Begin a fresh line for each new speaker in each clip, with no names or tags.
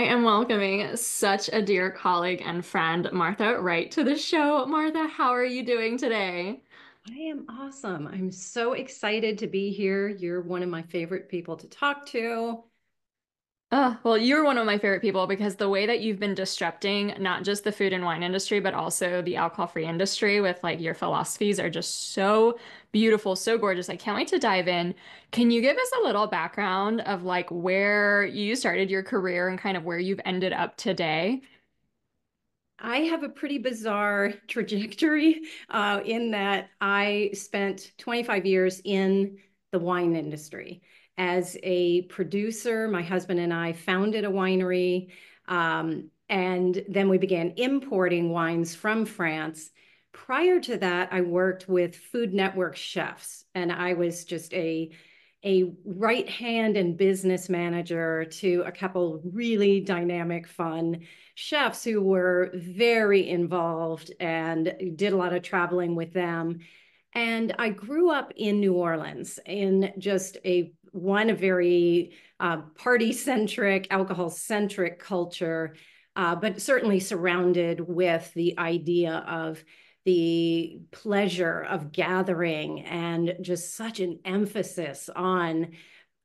I am welcoming such a dear colleague and friend, Martha Wright, to the show. Martha, how are you doing today?
I am awesome. I'm so excited to be here. You're one of my favorite people to talk to.
Well, you're one of my favorite people because the way that you've been disrupting not just the food and wine industry, but also the alcohol-free industry with like your philosophies are just so beautiful, so gorgeous. I can't wait to dive in. Can you give us a little background of like where you started your career and kind of where you've ended up today?
I have a pretty bizarre trajectory in that I spent 25 years in the wine industry. As a producer, my husband and I founded a winery, and then we began importing wines from France. Prior to that, I worked with Food Network chefs, and I was just a right hand and business manager to a couple really dynamic, fun chefs who were very involved and did a lot of traveling with them. And I grew up in New Orleans in just a very party centric, alcohol centric culture, but certainly surrounded with the idea of the pleasure of gathering and just such an emphasis on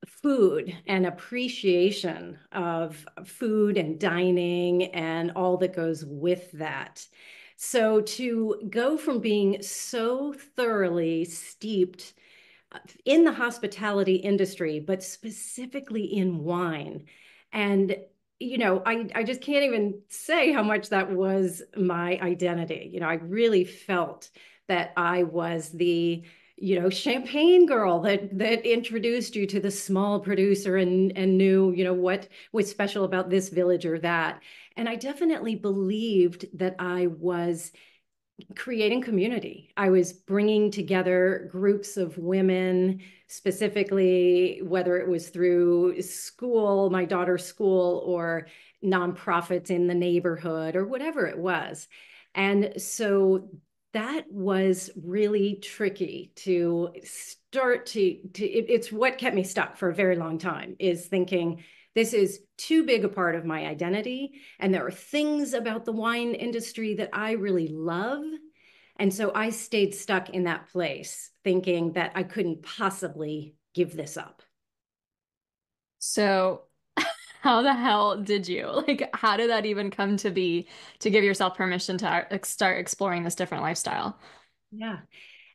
food and appreciation of food and dining and all that goes with that. So to go from being so thoroughly steeped in the hospitality industry, but specifically in wine, and I just can't even say how much that was my identity. I really felt that I was the champagne girl that introduced you to the small producer and knew what was special about this village or that. And I definitely believed that I was creating community. I was bringing together groups of women, specifically, whether it was through school, my daughter's school, or nonprofits in the neighborhood, or whatever it was. And so that was really tricky to start it's what kept me stuck for a very long time, is thinking this is too big a part of my identity. And there are things about the wine industry that I really love. And so I stayed stuck in that place, thinking that I couldn't possibly give this up.
So, how the hell did you? Like, how did that even come to be to give yourself permission to start exploring this different lifestyle?
Yeah.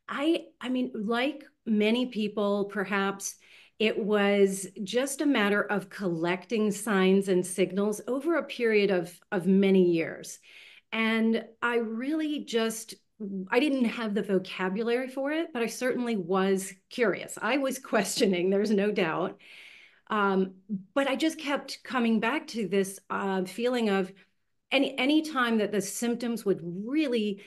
I mean, like many people, perhaps it was just a matter of collecting signs and signals over a period of many years. And I really just I didn't have the vocabulary for it, but I certainly was curious. I was questioning, there's no doubt. Um, but I just kept coming back to this feeling of any time that the symptoms would really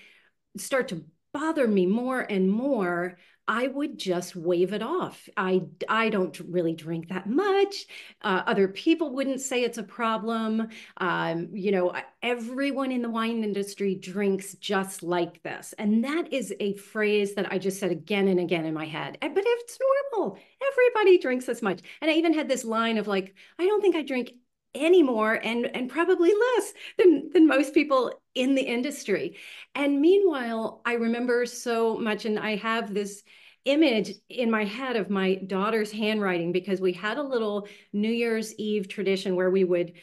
start to bother me more and more, I would just wave it off. I don't really drink that much. Other people wouldn't say it's a problem. Everyone in the wine industry drinks just like this. And that is a phrase that I just said again and again in my head. But it's normal. Everybody drinks this much. And I even had this line of like, I don't think I drink anymore and probably less than most people in the industry. And meanwhile, I remember so much, and I have this image in my head of my daughter's handwriting, because we had a little New Year's Eve tradition where we would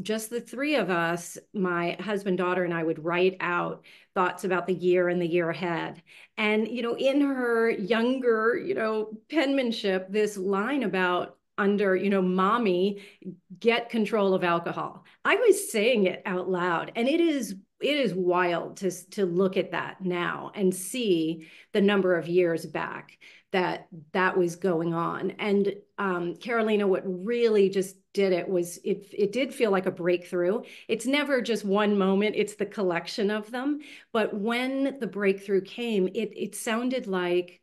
just the three of us, my husband, daughter, and I, would write out thoughts about the year and the year ahead. And in her younger penmanship, this line about under mommy, get control of alcohol. I was saying it out loud, and it is wild to look at that now and see the number of years back that was going on. And Karolina, what really just did it was it did feel like a breakthrough. It's never just one moment, it's the collection of them. But when the breakthrough came, it sounded like,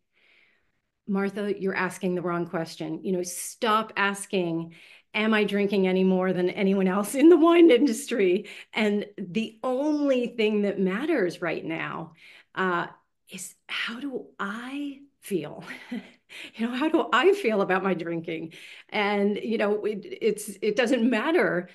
Martha, you're asking the wrong question. Stop asking, am I drinking any more than anyone else in the wine industry? And the only thing that matters right now uh, is, how do I feel? How do I feel about my drinking? And it doesn't matter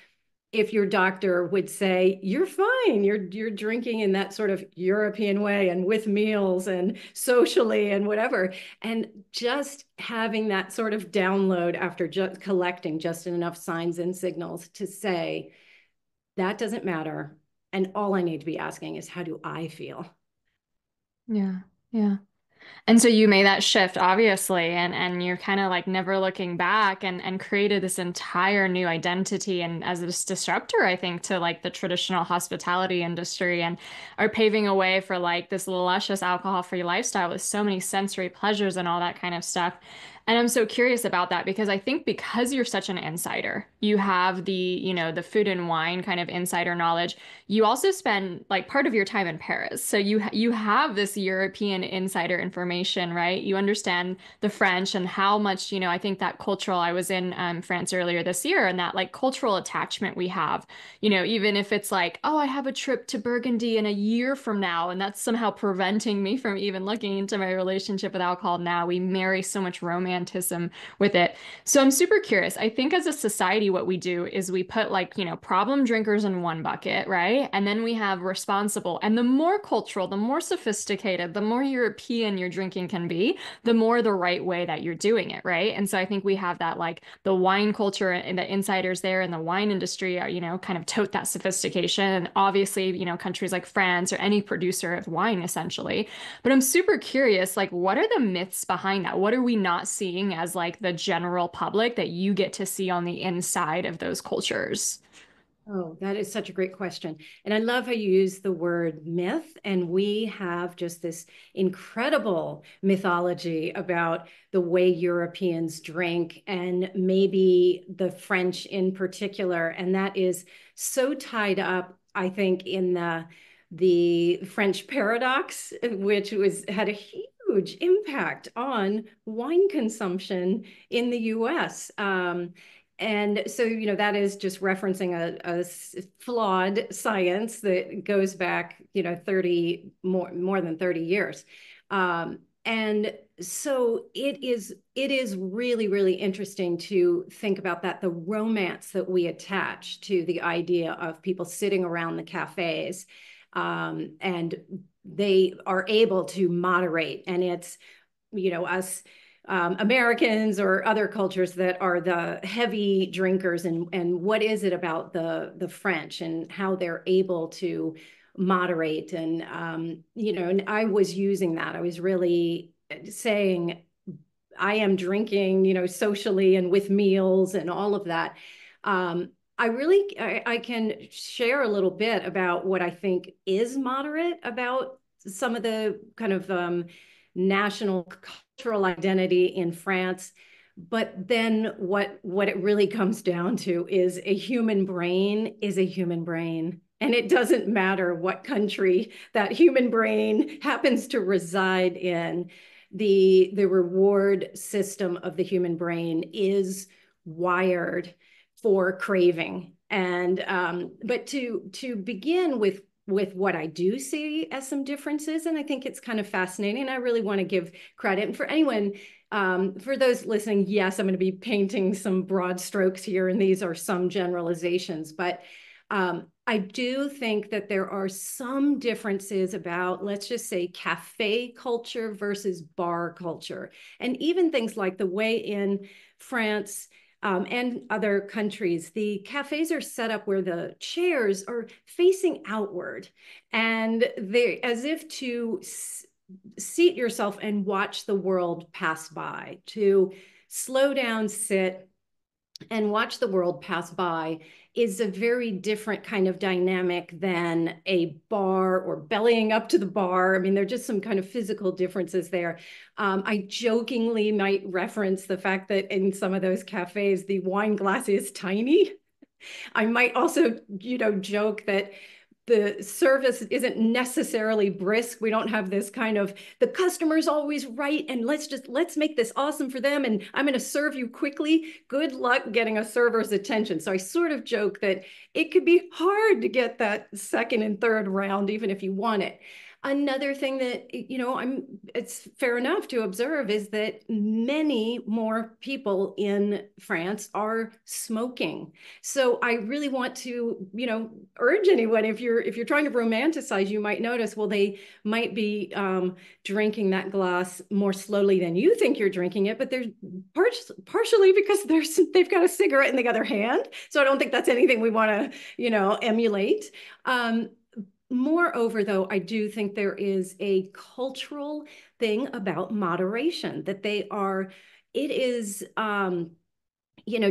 if your doctor would say, you're fine, you're drinking in that sort of European way and with meals and socially and whatever. And just having that sort of download after just collecting just enough signs and signals to say, that doesn't matter. And all I need to be asking is, how do I feel?
Yeah. Yeah. And so you made that shift, obviously, and you're kind of like never looking back and created this entire new identity and as this disruptor, I think, to like the traditional hospitality industry and are paving a way for like this luscious alcohol-free lifestyle with so many sensory pleasures and all that kind of stuff. And I'm so curious about that because I think because you're such an insider, you have the food and wine kind of insider knowledge. You also spend like part of your time in Paris. So you have this European insider information, right? You understand the French and how much, I think that cultural, I was in France earlier this year and that like cultural attachment we have, even if it's like, oh, I have a trip to Burgundy in a year from now, and that's somehow preventing me from even looking into my relationship with alcohol now. We marry so much romanticism with it. So I'm super curious. I think as a society, what we do is we put like, problem drinkers in one bucket, right? And then we have responsible. And the more cultural, the more sophisticated, the more European your drinking can be, the more the right way that you're doing it, right? And so I think we have that like the wine culture and the insiders there in the wine industry are, kind of tote that sophistication. And obviously, countries like France or any producer of wine essentially. But I'm super curious, like, what are the myths behind that? What are we not seeing as like the general public that you get to see on the inside of those cultures?
Oh, that is such a great question. And I love how you use the word myth. And we have just this incredible mythology about the way Europeans drink and maybe the French in particular. And that is so tied up, I think, in the French paradox, which had a huge impact on wine consumption in the US. And so, that is just referencing a flawed science that goes back, 30 more than 30 years. And so it is really, really interesting to think about that, the romance that we attach to the idea of people sitting around the cafes, and they are able to moderate. And it's, us Americans or other cultures that are the heavy drinkers, and what is it about the French and how they're able to moderate, and and I was using that. I was really saying, I am drinking, socially and with meals and all of that. I can share a little bit about what I think is moderate about some of the kind of national cultural identity in France. But then what it really comes down to is a human brain is a human brain. And it doesn't matter what country that human brain happens to reside in. The reward system of the human brain is wired for craving. And but to begin with what I do see as some differences, and I think it's kind of fascinating. I really want to give credit. And for anyone, for those listening, yes, I'm going to be painting some broad strokes here, and these are some generalizations, but I do think that there are some differences about, let's just say, cafe culture versus bar culture. And even things like the way in France, and other countries, the cafes are set up where the chairs are facing outward, and they as if to seat yourself and watch the world pass by, to slow down, sit, and watch the world pass by is a very different kind of dynamic than a bar or bellying up to the bar. I mean, there are just some kind of physical differences there. I jokingly might reference the fact that in some of those cafes, the wine glass is tiny. I might also, joke that the service isn't necessarily brisk. We don't have this kind of, the customer's always right, and let's make this awesome for them, and I'm going to serve you quickly. Good luck getting a server's attention. So I sort of joke that it could be hard to get that second and third round, even if you want it. Another thing that, it's fair enough to observe is that many more people in France are smoking. So I really want to, urge anyone, if you're trying to romanticize, you might notice, well, they might be drinking that glass more slowly than you think you're drinking it, but they're partially because they've got a cigarette in the other hand. So I don't think that's anything we want to, emulate. Moreover, though, I do think there is a cultural thing about moderation that it is,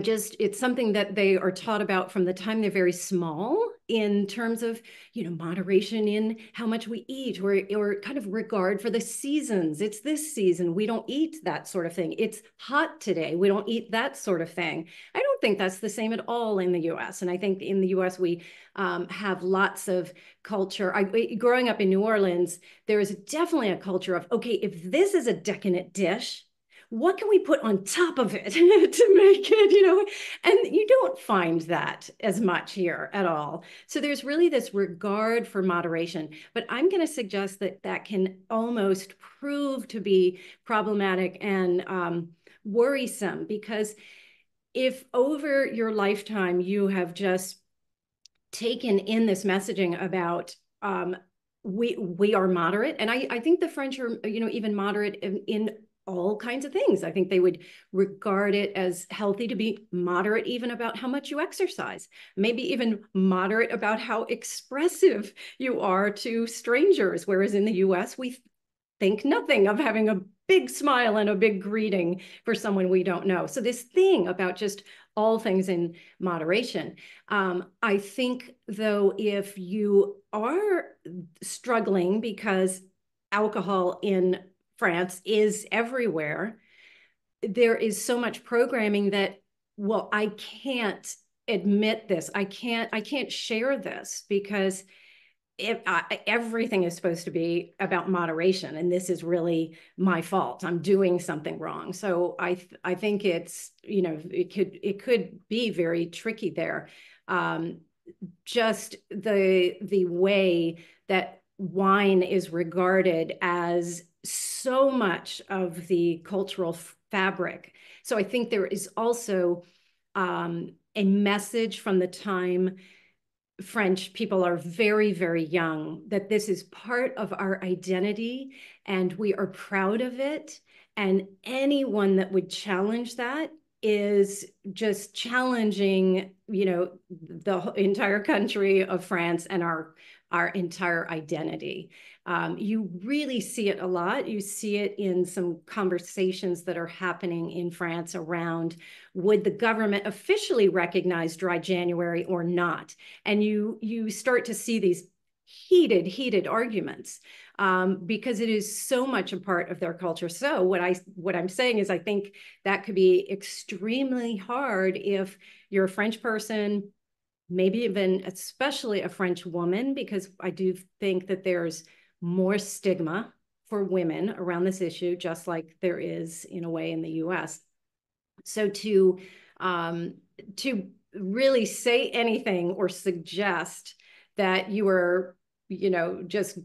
just it's something that they are taught about from the time they're very small in terms of, moderation in how much we eat or kind of regard for the seasons. It's this season. We don't eat that sort of thing. It's hot today. We don't eat that sort of thing. I don't think that's the same at all in the US. And I think in the US, we have lots of culture. Growing up in New Orleans, there is definitely a culture of, okay, if this is a decadent dish, what can we put on top of it to make it, and you don't find that as much here at all. So there's really this regard for moderation, but I'm going to suggest that can almost prove to be problematic and worrisome, because if over your lifetime you have just taken in this messaging about we are moderate, and I think the French are even moderate in all kinds of things. I think they would regard it as healthy to be moderate even about how much you exercise, maybe even moderate about how expressive you are to strangers, whereas in the US we think nothing of having a big smile and a big greeting for someone we don't know. So this thing about just all things in moderation. I think, though, if you are struggling because alcohol in France is everywhere, there is so much programming that, well, I can't admit this. I can't share this because everything is supposed to be about moderation, and this is really my fault. I'm doing something wrong. So I think it's, it could be very tricky there. Just the way that wine is regarded as so much of the cultural fabric. So I think there is also a message from the time French people are very, very young that this is part of our identity and we are proud of it. And anyone that would challenge that is just challenging, the entire country of France and our entire identity. You really see it a lot. You see it in some conversations that are happening in France around, would the government officially recognize dry January or not? And you start to see these heated arguments because it is so much a part of their culture. So what I'm saying is I think that could be extremely hard if you're a French person, maybe even especially a French woman, because I do think that there's more stigma for women around this issue, just like there is in a way in the US. So to really say anything or suggest that you are, just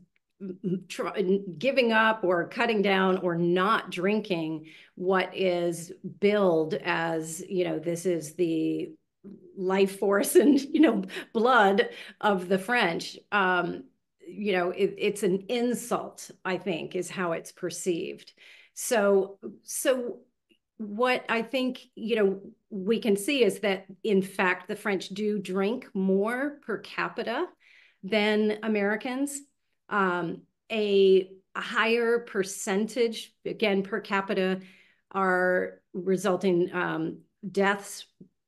giving up or cutting down or not drinking what is billed as, this is the life force and, blood of the French, it's an insult, I think, is how it's perceived. So what I think, we can see is that, in fact, the French do drink more per capita than Americans. A higher percentage, again, per capita, are resulting deaths,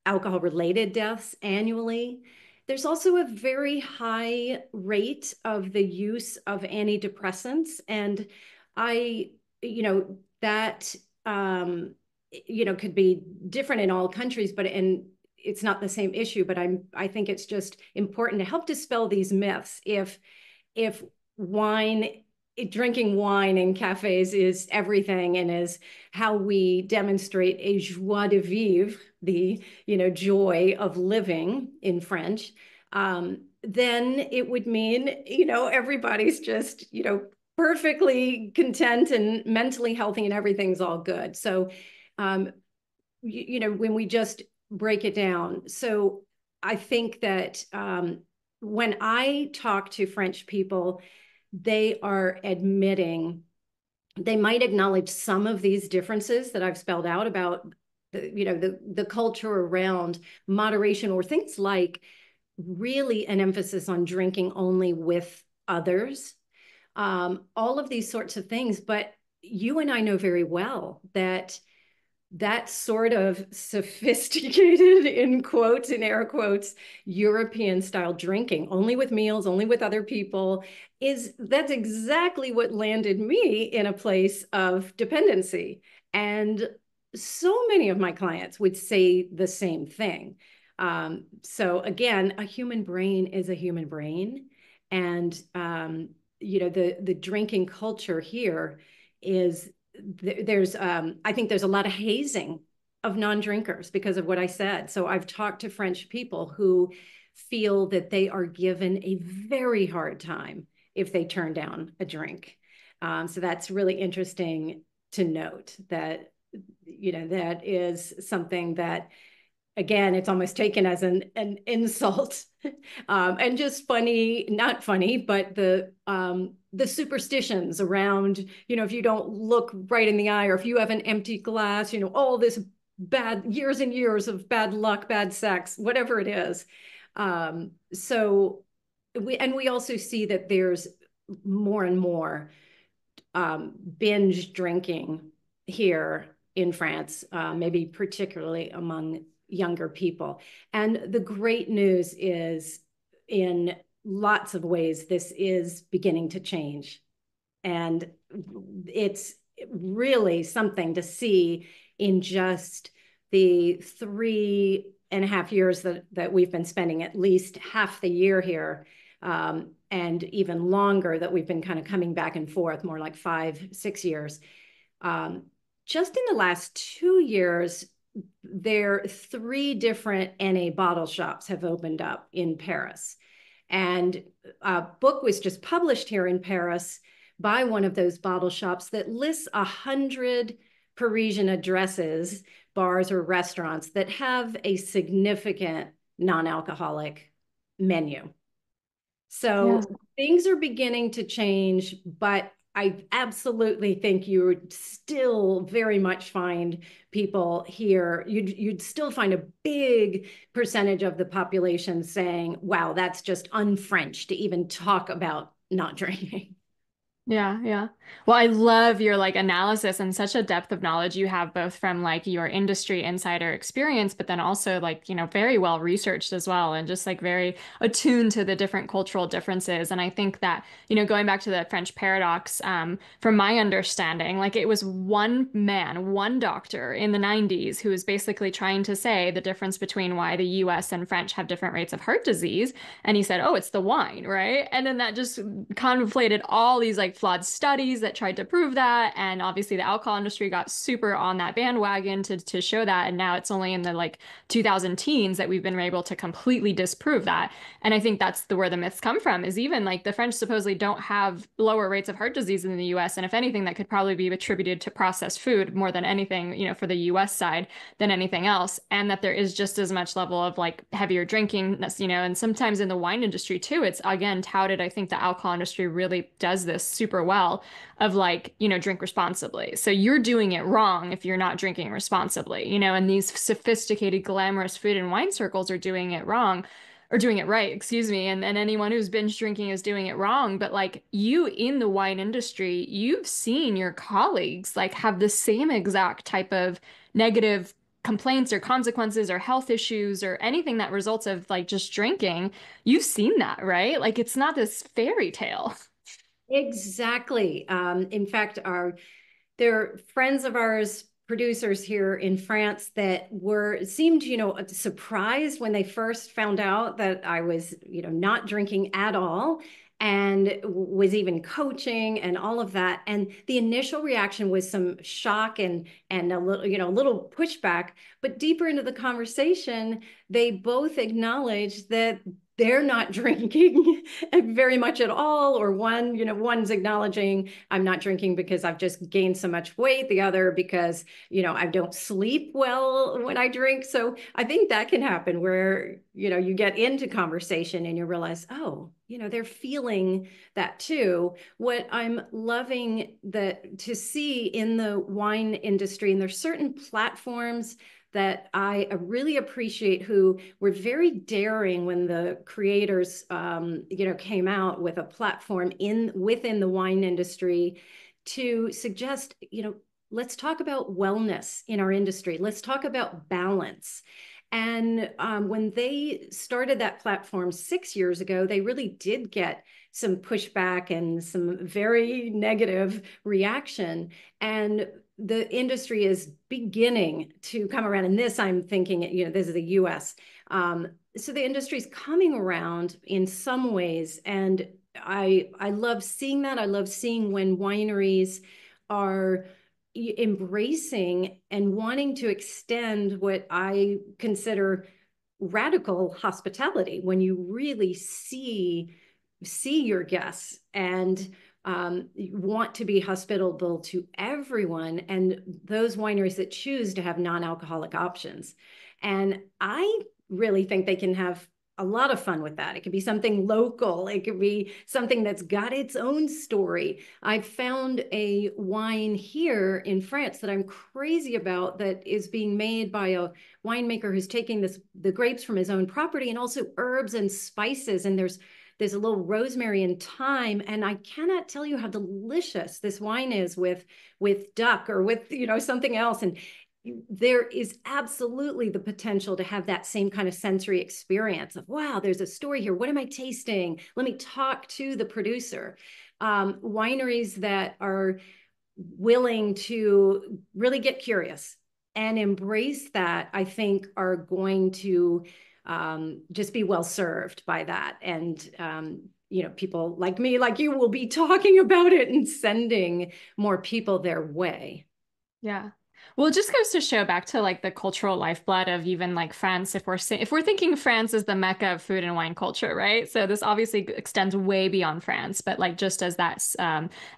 alcohol-related deaths annually. There's also a very high rate of the use of antidepressants. And that, could be different in all countries, and it's not the same issue, but I think it's just important to help dispel these myths. If drinking wine in cafes is everything and is how we demonstrate a joie de vivre, the joy of living in French, then it would mean, everybody's just, perfectly content and mentally healthy and everything's all good. So, um, when we just break it down. So I think that when I talk to French people, they are admitting, they might acknowledge some of these differences that I've spelled out about the culture around moderation, or things like really an emphasis on drinking only with others, all of these sorts of things. But you and I know very well that that sort of sophisticated, in quotes, in air quotes, European style drinking, only with meals, only with other people, that's exactly what landed me in a place of dependency. And so many of my clients would say the same thing. So again, a human brain is a human brain. And the drinking culture here is, there's I think there's a lot of hazing of non-drinkers because of what I said. So I've talked to French people who feel that they are given a very hard time if they turn down a drink. So that's really interesting to note that, that is something that, again, it's almost taken as an insult, and just funny, not funny, but the superstitions around, if you don't look right in the eye, or if you have an empty glass, all this bad years and years of bad luck, bad sex, whatever it is. So we also see that there's more and more binge drinking here in France, maybe particularly among younger people. And the great news is, in lots of ways, this is beginning to change. And it's really something to see in just the 3.5 years that we've been spending, at least half the year here, and even longer that we've been kind of coming back and forth, more like 5, 6 years. Just in the last 2 years, there 3 different NA bottle shops have opened up in Paris. And a book was just published here in Paris by one of those bottle shops that lists 100 Parisian addresses, bars or restaurants that have a significant non-alcoholic menu.
Yeah.
So things are beginning to change, but I absolutely think you would still very much find people here. You'd still find a big percentage of the population saying, wow, that's just un-French to even talk about not drinking.
Yeah, yeah. Well, I love your like analysis and such a depth of knowledge you have both from like your industry insider experience, but then also like, very well researched as well and just like very attuned to the different cultural differences. And I think that, going back to the French paradox, from my understanding, like it was one man, one doctor in the 90s who was basically trying to say the difference between why the US and French have different rates of heart disease. And he said, oh, it's the wine, right? And then that just conflated all these like flawed studies that tried to prove that. And obviously the alcohol industry got super on that bandwagon to show that. And now it's only in the like 2000 teens that we've been able to completely disprove that. And I think that's where the myths come from, is even like the French supposedly don't have lower rates of heart disease in the US. And if anything, that could probably be attributed to processed food more than anything, for the US side than anything else. And that there is just as much level of like heavier drinking, and sometimes in the wine industry too, it's again touted. I think the alcohol industry really does this super well of like, drink responsibly. So you're doing it wrong if you're not drinking responsibly, and these sophisticated, glamorous food and wine circles are doing it wrong or doing it right, excuse me. And anyone who's binge drinking is doing it wrong. But like you in the wine industry, you've seen your colleagues like have the same exact type of negative complaints or consequences or health issues or anything that results of like just drinking. You've seen that, right? Like it's not this fairy tale.
Exactly. In fact, there are friends of ours, producers here in France, that seemed, surprised when they first found out that I was, not drinking at all and was even coaching and all of that. And the initial reaction was some shock and a little pushback. But deeper into the conversation, they both acknowledged that they're not drinking very much at all, or one's acknowledging, I'm not drinking because I've just gained so much weight, the other because I don't sleep well when I drink. So I think that can happen where you get into conversation and you realize, oh, they're feeling that too. What I'm loving that to see in the wine industry, and there's certain platforms that I really appreciate, who were very daring when the creators, came out with a platform within the wine industry to suggest, let's talk about wellness in our industry. Let's talk about balance. And when they started that platform 6 years ago, they really did get some pushback and some very negative reaction. And the industry is beginning to come around. And this, I'm thinking, this is the US. So the industry is coming around in some ways. And I love seeing that. I love seeing when wineries are embracing and wanting to extend what I consider radical hospitality, when you really see your guests and want to be hospitable to everyone, and those wineries that choose to have non-alcoholic options. And I really think they can have a lot of fun with that. It could be something local. It could be something that's got its own story. I found a wine here in France that I'm crazy about, that is being made by a winemaker who's taking the grapes from his own property, and also herbs and spices. And there's a little rosemary and thyme. And I cannot tell you how delicious this wine is with duck, or with, something else. And there is absolutely the potential to have that same kind of sensory experience of, wow, there's a story here. What am I tasting? Let me talk to the producer. Wineries that are willing to really get curious and embrace that, I think, are going to just be well served by that. And people like me, like you, will be talking about it and sending more people their way.
Yeah. Well, it just goes to show back to like the cultural lifeblood of even like France. If we're thinking France is the mecca of food and wine culture, right? So this obviously extends way beyond France. But like just as that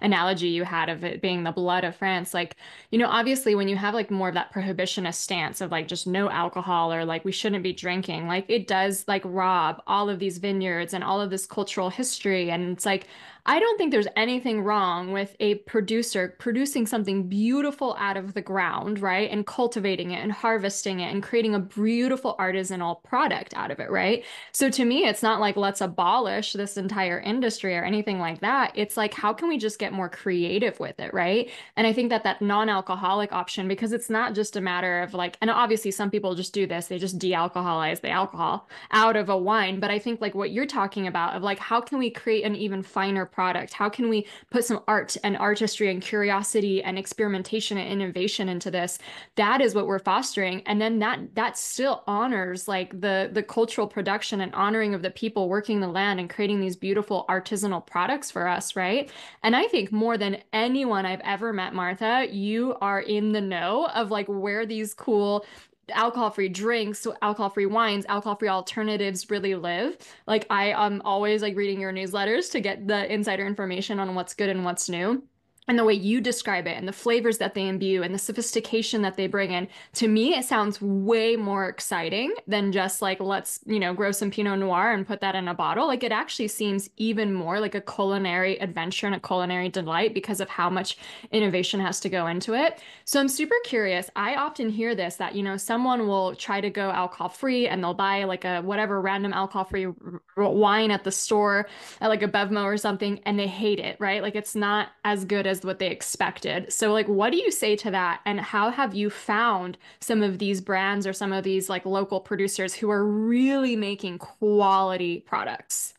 analogy you had of it being the blood of France, like obviously when you have like more of that prohibitionist stance of like just no alcohol, or like we shouldn't be drinking, like it does like rob all of these vineyards and all of this cultural history. And it's like I don't think there's anything wrong with a producer producing something beautiful out of the ground, right? And cultivating it and harvesting it and creating a beautiful artisanal product out of it, right? So to me, it's not like let's abolish this entire industry or anything like that. It's like, how can we just get more creative with it, right? And I think that that non-alcoholic option, because it's not just a matter of like, and obviously some people just do this, they just de-alcoholize the alcohol out of a wine. But I think like what you're talking about of like, how can we create an even finer product? How can we put some art and artistry and curiosity and experimentation and innovation into this? That is what we're fostering. And then that still honors like the cultural production and honoring of the people working the land and creating these beautiful artisanal products for us, right? And I think more than anyone I've ever met, Martha, you are in the know of like where these cool alcohol-free drinks, alcohol-free wines, alcohol-free alternatives really live. Like I am always like reading your newsletters to get the insider information on what's good and what's new. And the way you describe it and the flavors that they imbue and the sophistication that they bring in, to me, it sounds way more exciting than just like, let's, grow some Pinot Noir and put that in a bottle. Like it actually seems even more like a culinary adventure and a culinary delight because of how much innovation has to go into it. So I'm super curious. I often hear this that, someone will try to go alcohol free and they'll buy like a whatever random alcohol free wine at the store at like a Bevmo or something, and they hate it, right? Like it's not as good as what they expected. So like, what do you say to that? And how have you found some of these brands or some of these like local producers who are really making quality products?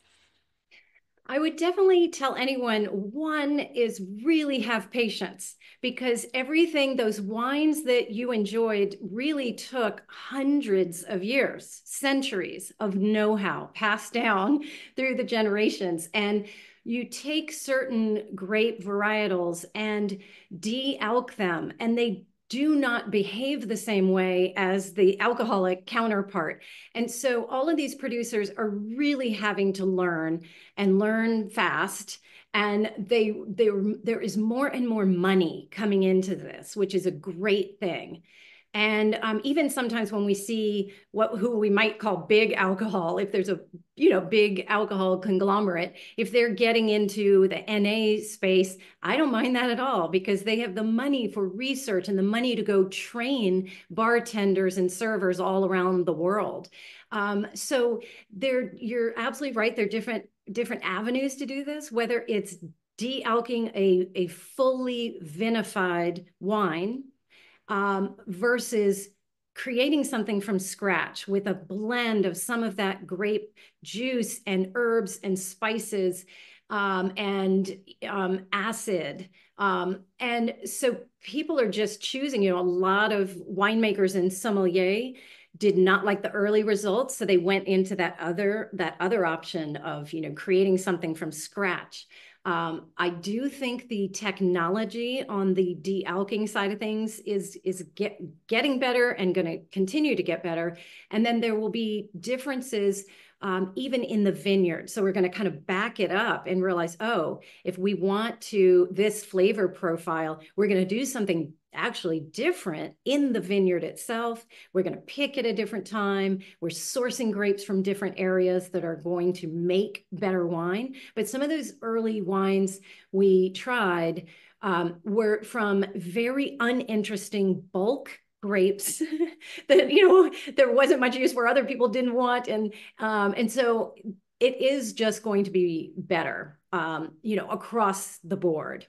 I would definitely tell anyone, one is really have patience, because everything, those wines that you enjoyed really took hundreds of years, centuries of know-how passed down through the generations. And you take certain grape varietals and de-alk them, and do not behave the same way as the alcoholic counterpart. And so all of these producers are really having to learn and learn fast. And there is more and more money coming into this, which is a great thing. And even sometimes when we see who we might call big alcohol, if there's a big alcohol conglomerate, if they're getting into the NA space, I don't mind that at all because they have the money for research and the money to go train bartenders and servers all around the world. So you're absolutely right. There are different avenues to do this, whether it's de-alking a fully vinified wine versus creating something from scratch with a blend of some of that grape juice and herbs and spices and acid. And so people are just choosing, a lot of winemakers and sommelier did not like the early results. So they went into that other option of, creating something from scratch. I do think the technology on the de-alking side of things is getting better and going to continue to get better. And then there will be differences even in the vineyard. So we're going to kind of back it up and realize, oh, if we want this flavor profile, we're going to do something actually different in the vineyard itself. We're going to pick at a different time. We're sourcing grapes from different areas that are going to make better wine. But some of those early wines we tried were from very uninteresting bulk grapes that there wasn't much use for, other people didn't want, and so it is just going to be better across the board.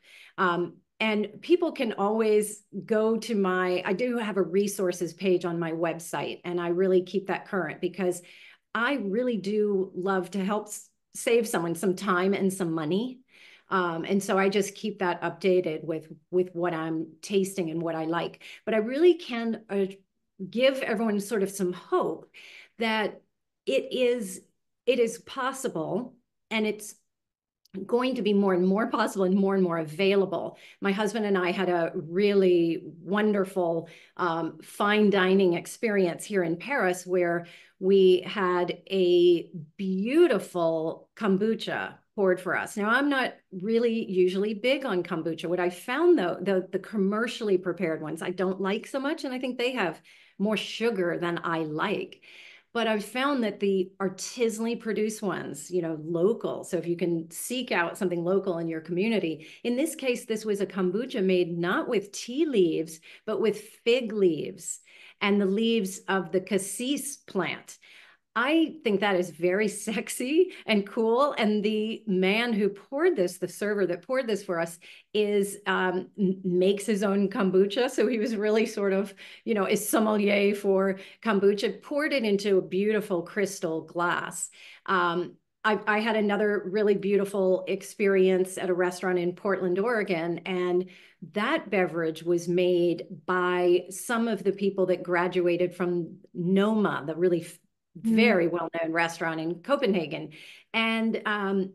And people can always go to I do have a resources page on my website, and I really keep that current because I really do love to help save someone some time and some money. And so I just keep that updated with what I'm tasting and what I like. But I really can give everyone sort of some hope that it is possible, and it's going to be more and more possible and more available. My husband and I had a really wonderful fine dining experience here in Paris where we had a beautiful kombucha poured for us. Now, I'm not really usually big on kombucha. What I found, though, the commercially prepared ones, I don't like so much, and I think they have more sugar than I like. But I've found that the artisanally produced ones, local. So if you can seek out something local in your community, in this case, this was a kombucha made not with tea leaves, but with fig leaves and the leaves of the cassis plant. I think that is very sexy and cool. And the man who poured this, the server that poured this for us, makes his own kombucha. So he was really sort of, a sommelier for kombucha, poured it into a beautiful crystal glass. I had another really beautiful experience at a restaurant in Portland, Oregon, and that beverage was made by some of the people that graduated from Noma, the really very well-known restaurant in Copenhagen. And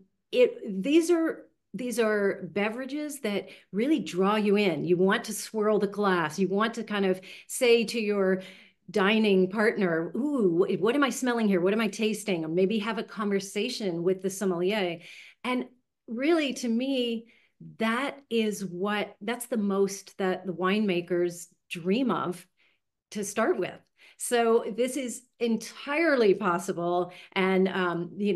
these are beverages that really draw you in. You want to swirl the glass. You want to kind of say to your dining partner, ooh, what am I smelling here? What am I tasting? Or maybe have a conversation with the sommelier. And really, to me, that's the most that the winemakers dream of to start with. So this is entirely possible, and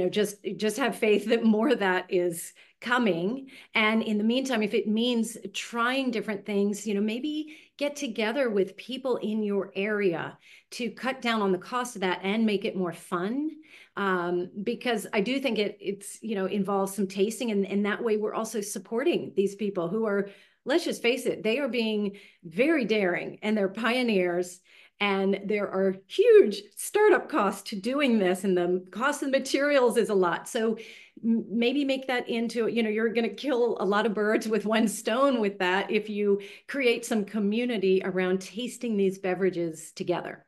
just have faith that more of that is coming. And in the meantime, if it means trying different things, maybe get together with people in your area to cut down on the cost of that and make it more fun. Because I do think it's involves some tasting, and that way we're also supporting these people who are, let's just face it, they are being very daring and they're pioneers. And there are huge startup costs to doing this, and the cost of the materials is a lot. So maybe make that into, you're going to kill a lot of birds with one stone with that if you create some community around tasting these beverages together.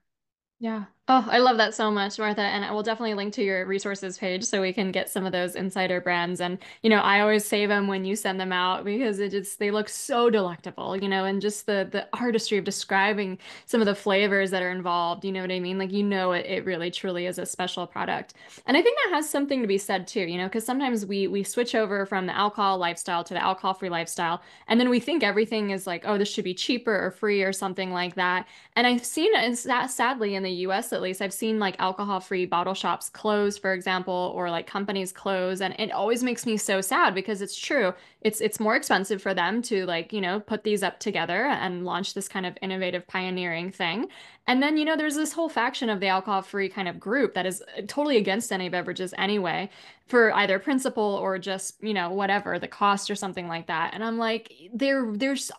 Yeah. Oh, I love that so much, Martha. And I will definitely link to your resources page so we can get some of those insider brands. And, I always save them when you send them out because they look so delectable, and just the artistry of describing some of the flavors that are involved. You know what I mean? Like, it really truly is a special product. And I think that has something to be said too, because sometimes we switch over from the alcohol lifestyle to the alcohol-free lifestyle. And then we think everything is like, oh, this should be cheaper or free or something like that. And I've seen it, and sadly in the US at least, I've seen like alcohol-free bottle shops close, for example, or like companies close. And it always makes me so sad because it's true. It's more expensive for them to like, put these up together and launch this kind of innovative pioneering thing. And then, there's this whole faction of the alcohol-free kind of group that is totally against any beverages anyway, for either principle or just, whatever, the cost or something like that. And I'm like, they're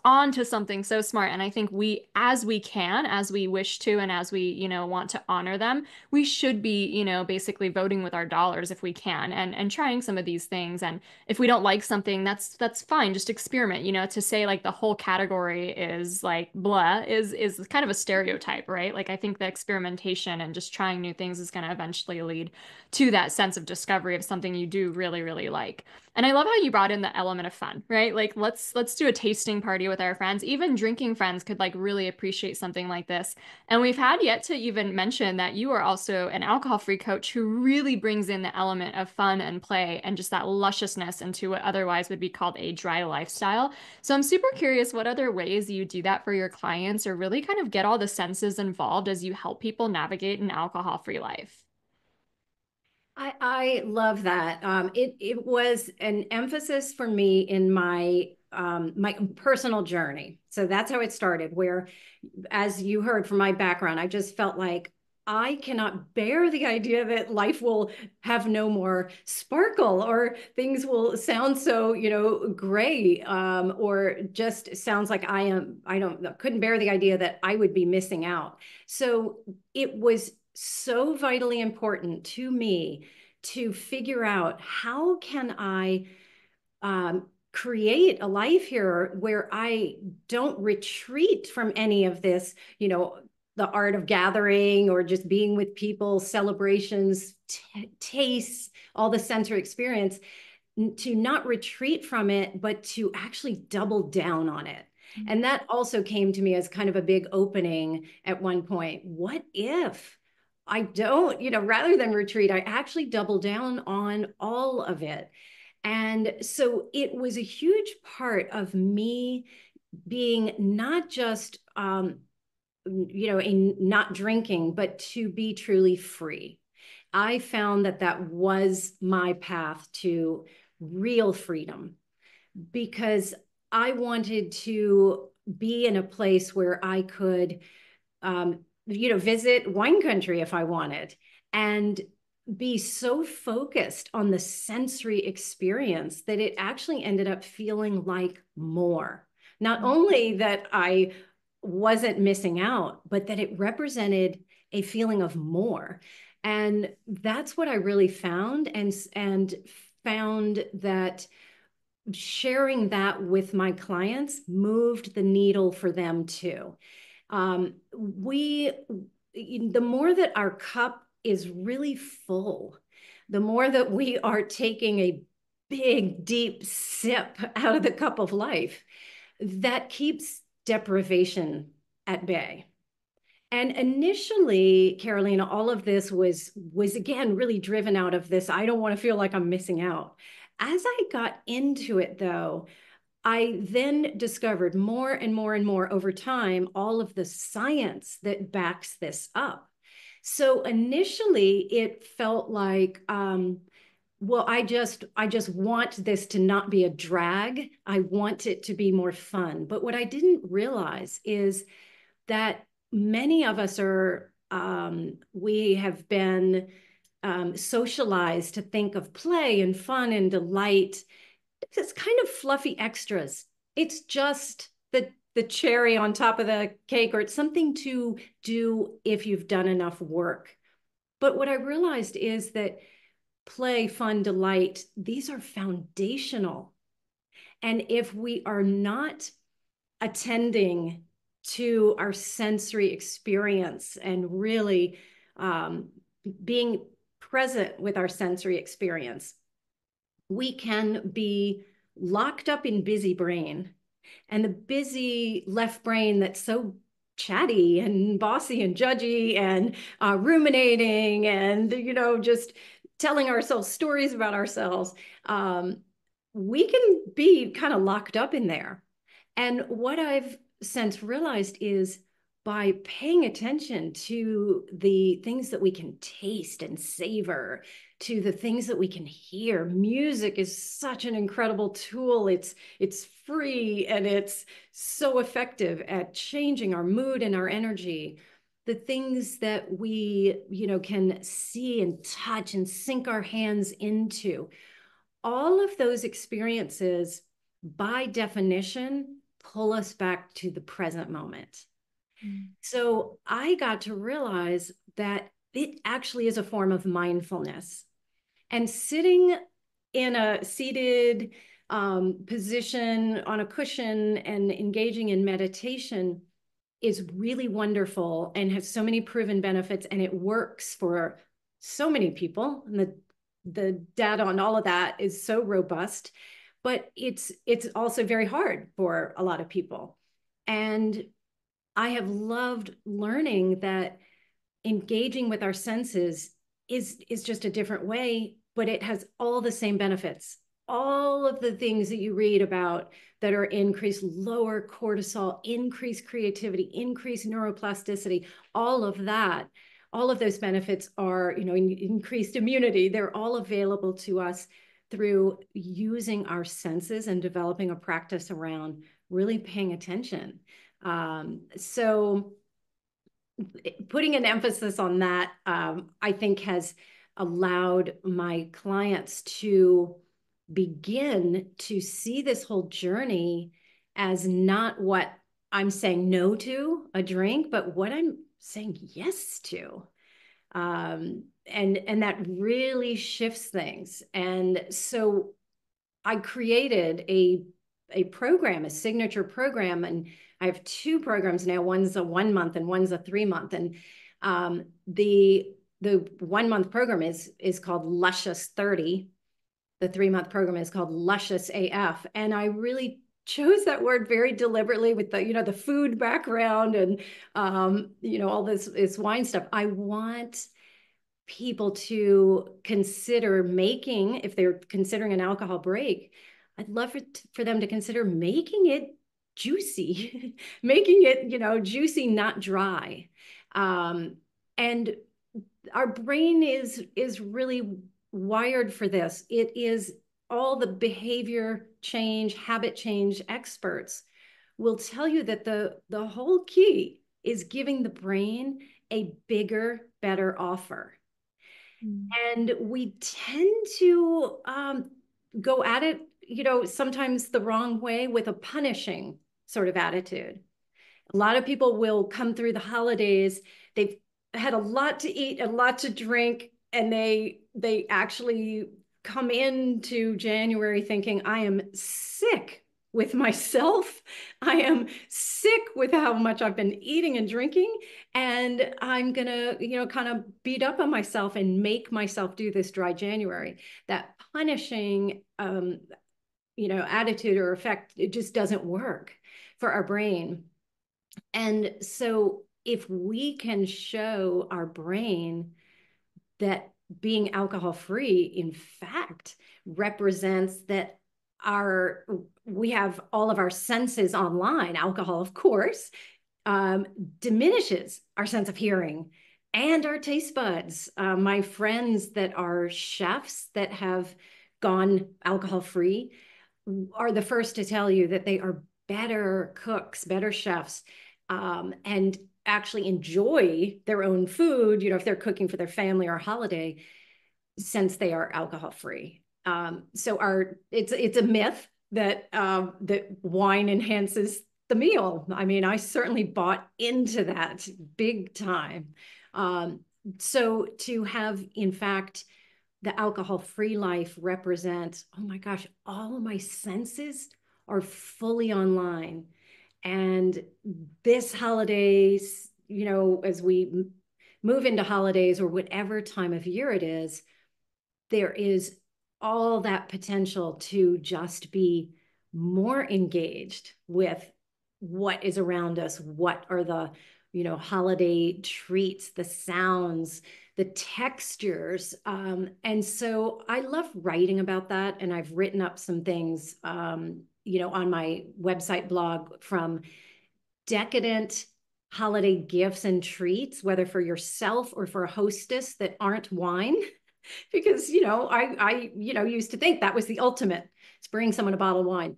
on to something so smart. And I think as we can, as we wish to, and as we, want to honor them, we should be, basically voting with our dollars if we can and trying some of these things. And if we don't like something, that's fine. Just experiment, to say like the whole category is like blah is kind of a stereotype, right? Like I think the experimentation and just trying new things is going to eventually lead to that sense of discovery of something you do really, really like. And I love how you brought in the element of fun, right? Like let's do a tasting party with our friends. Even drinking friends could like really appreciate something like this. And we've had yet to even mention that you are also an alcohol-free coach who really brings in the element of fun and play and just that lusciousness into what otherwise would be called a dry lifestyle. So I'm super curious what other ways you do that for your clients or really kind of get all the senses involved as you help people navigate an alcohol-free life.
I love that. It was an emphasis for me in my personal journey. So that's how it started, where, as you heard from my background, I just felt like I cannot bear the idea that life will have no more sparkle or things will sound so, gray, or just sounds like I couldn't bear the idea that I would be missing out. So it was so vitally important to me to figure out how can I create a life here where I don't retreat from any of this, the art of gathering or just being with people, celebrations, tastes, all the sensory experience, to not retreat from it, but to actually double down on it. And that also came to me as kind of a big opening at one point. What if I don't, rather than retreat, I actually double down on all of it? And so it was a huge part of me being not just, not drinking, but to be truly free. I found that that was my path to real freedom because I wanted to be in a place where I could, visit wine country if I wanted and be so focused on the sensory experience that it actually ended up feeling like more. Not only that I wasn't missing out, but that it represented a feeling of more. And that's what I really found, and found that sharing that with my clients moved the needle for them too. The more that our cup is really full, the more that we are taking a big, deep sip out of the cup of life, that keeps deprivation at bay. And initially, Karolina, all of this was again really driven out of this. I don't want to feel like I'm missing out. As I got into it, though, I then discovered more and more and more over time all of the science that backs this up. So initially, it felt like, well, I just want this to not be a drag. I want it to be more fun. But what I didn't realize is that many of us we have been socialized to think of play and fun and delight. It's kind of fluffy extras. It's just the cherry on top of the cake, or it's something to do if you've done enough work. But what I realized is that play, fun, delight, these are foundational. And if we are not attending to our sensory experience and really um, being present with our sensory experience. We can be locked up in busy brain, and the busy left brain that's so chatty and bossy and judgy and ruminating and, just telling ourselves stories about ourselves. We can be kind of locked up in there. And what I've since realized is by paying attention to the things that we can taste and savor, to the things that we can hear. Music is such an incredible tool. It's free and it's so effective at changing our mood and our energy. The things that we, can see and touch and sink our hands into, all of those experiences, by definition, pull us back to the present moment.
Mm.
So I got to realize that it actually is a form of mindfulness. And sitting in a seated position on a cushion and engaging in meditation is really wonderful and has so many proven benefits, and it works for so many people. And the data on all of that is so robust, but it's also very hard for a lot of people. And I have loved learning that engaging with our senses is just a different way, but it has all the same benefits. All of the things that you read about that are increased lower cortisol, increased creativity, increased neuroplasticity, all of that, all of those benefits are, increased immunity. They're all available to us through using our senses and developing a practice around really paying attention. So putting an emphasis on that, I think has allowed my clients to begin to see this whole journey as not what I'm saying no to a drink, but what I'm saying yes to. And that really shifts things. And so I created a program, a signature program, and I have two programs now. One's a 1 month and one's a 3 month. And the 1 month program is called Luscious 30. The 3 month program is called Luscious AF. And I really chose that word very deliberately with the food background and all this wine stuff. I want people to consider making, if they're considering an alcohol break, I'd love for them to consider making it juicy, making it, juicy, not dry. And our brain is really wired for this. It is all the behavior change, habit change experts will tell you that the whole key is giving the brain a bigger, better offer.
Mm.
And we tend to go at it, sometimes the wrong way with a punishing sort of attitude. A lot of people will come through the holidays. They've had a lot to eat, a lot to drink, and they actually come into January thinking, I am sick with myself. I am sick with how much I've been eating and drinking, and I'm gonna, kind of beat up on myself and make myself do this dry January. That punishing, attitude or effect, it just doesn't work for our brain. And so if we can show our brain that being alcohol free, in fact, represents that we have all of our senses online, alcohol, of course, diminishes our sense of hearing and our taste buds. My friends that are chefs that have gone alcohol free are the first to tell you that they are better cooks, better chefs, and actually enjoy their own food, if they're cooking for their family or a holiday, since they are alcohol free. So it's a myth that that wine enhances the meal. I mean, I certainly bought into that big time. So to have, in fact, the alcohol-free life represent, oh my gosh, all of my senses are fully online. And this holidays, as we move into holidays or whatever time of year it is, there is all that potential to just be more engaged with what is around us, what are the, holiday treats, the sounds, the textures. And so I love writing about that. And I've written up some things, on my website blog, from decadent holiday gifts and treats, whether for yourself or for a hostess, that aren't wine. Because, I used to think that was the ultimate, is bring someone a bottle of wine.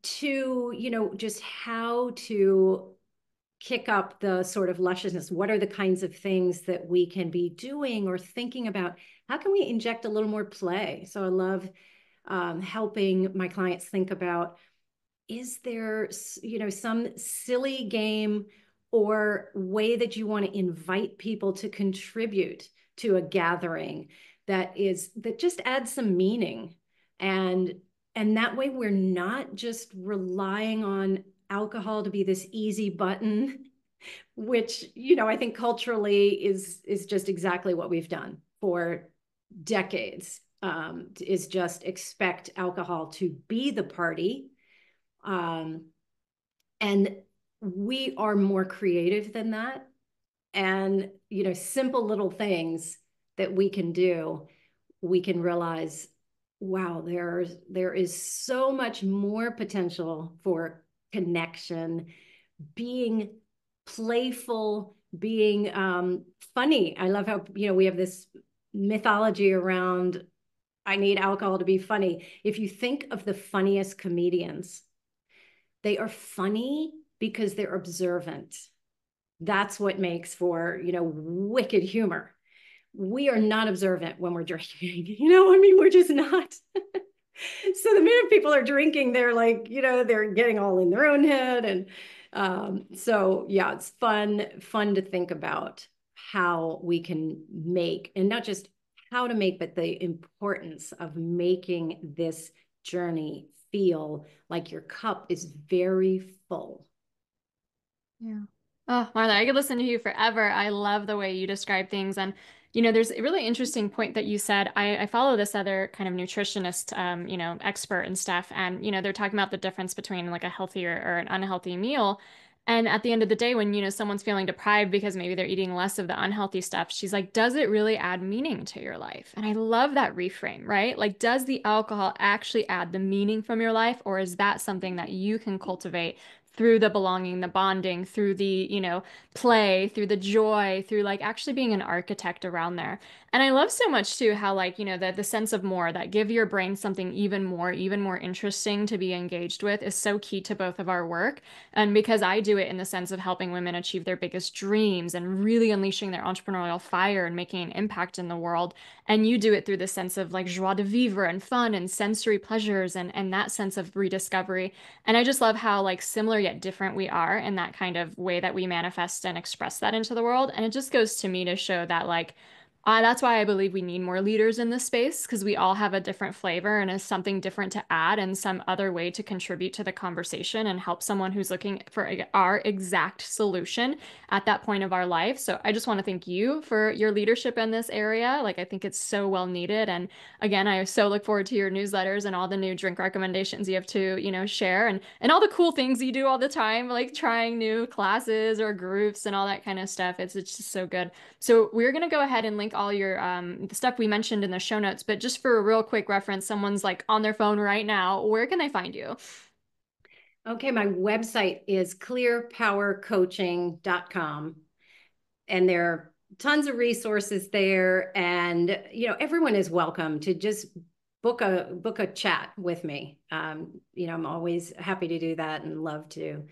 To, just how to kick up the sort of lusciousness. What are the kinds of things that we can be doing or thinking about? How can we inject a little more play? So I love helping my clients think about, is there, some silly game or way that you want to invite people to contribute to a gathering that just adds some meaning, and that way we're not just relying on alcohol to be this easy button, which, I think culturally is just exactly what we've done for decades, is just expect alcohol to be the party. And we are more creative than that. And, simple little things that we can do, we can realize, wow, there is so much more potential for connection, being playful, being funny. I love how, we have this mythology around, I need alcohol to be funny. If you think of the funniest comedians, they are funny because they're observant. That's what makes for, wicked humor. We are not observant when we're drinking. I mean, we're just not. So the minute people are drinking, they're like, they're getting all in their own head. And so, yeah, it's fun to think about how we can make, and not just how to make, but the importance of making this journey feel like your cup is very full.
Yeah. Oh, Martha, I could listen to you forever. I love the way you describe things. And, there's a really interesting point that you said. I follow this other kind of nutritionist, expert and stuff. And, they're talking about the difference between like a healthier or an unhealthy meal. And at the end of the day, when, someone's feeling deprived because maybe they're eating less of the unhealthy stuff, she's like, does it really add meaning to your life? And I love that reframe, right? Like, does the alcohol actually add the meaning from your life? Or is that something that you can cultivate through the belonging, the bonding, through the, play, through the joy, through like actually being an architect around there. And I love so much too how like, the sense of more, that give your brain something even more interesting to be engaged with, is so key to both of our work. And because I do it in the sense of helping women achieve their biggest dreams and really unleashing their entrepreneurial fire and making an impact in the world. And you do it through the sense of like joie de vivre and fun and sensory pleasures and that sense of rediscovery. And I just love how like similar yet different we are in that kind of way that we manifest and express that into the world. And it just goes to me to show that like that's why I believe we need more leaders in this space, because we all have a different flavor and is something different to add and some other way to contribute to the conversation and help someone who's looking for our exact solution at that point of our life. So I just want to thank you for your leadership in this area. Like I think it's so well needed. And again, I so look forward to your newsletters and all the new drink recommendations you have to, share and all the cool things you do all the time, like trying new classes or groups and all that kind of stuff. It's just so good. So we're going to go ahead and link all your the stuff we mentioned in the show notes, but just for a real quick reference, someone's like on their phone right now, where can they find you?
Okay, my website is clearpowercoaching.com, and there are tons of resources there, and everyone is welcome to just book a chat with me. I'm always happy to do that, and love to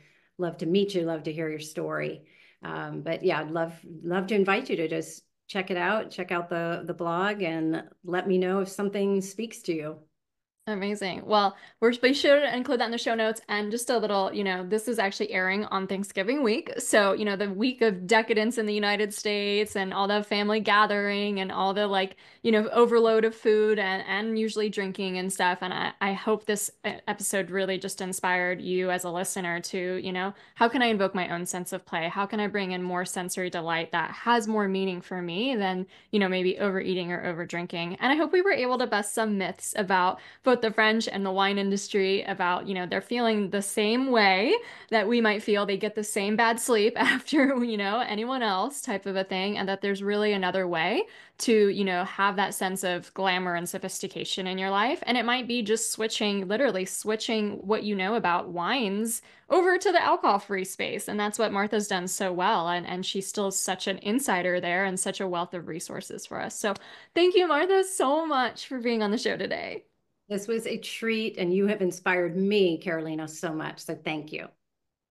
meet you, love to hear your story. But yeah, I'd love to invite you to just check it out, check out the blog, and let me know if something speaks to you.
Amazing. Well, we should include that in the show notes. And just a little, this is actually airing on Thanksgiving week. So, the week of decadence in the United States and all the family gathering and all the like, overload of food and usually drinking and stuff. And I hope this episode really just inspired you as a listener to, how can I invoke my own sense of play? How can I bring in more sensory delight that has more meaning for me than, maybe overeating or over drinking? And I hope we were able to bust some myths about both the French and the wine industry about, they're feeling the same way that we might feel. They get the same bad sleep after, anyone else type of a thing, and that there's really another way to, have that sense of glamour and sophistication in your life. And it might be just switching, literally switching what you know about wines over to the alcohol-free space. And that's what Martha's done so well. And she's still such an insider there and such a wealth of resources for us. So thank you, Martha, so much for being on the show today.
This was a treat, and you have inspired me, Karolina, so much. So thank you.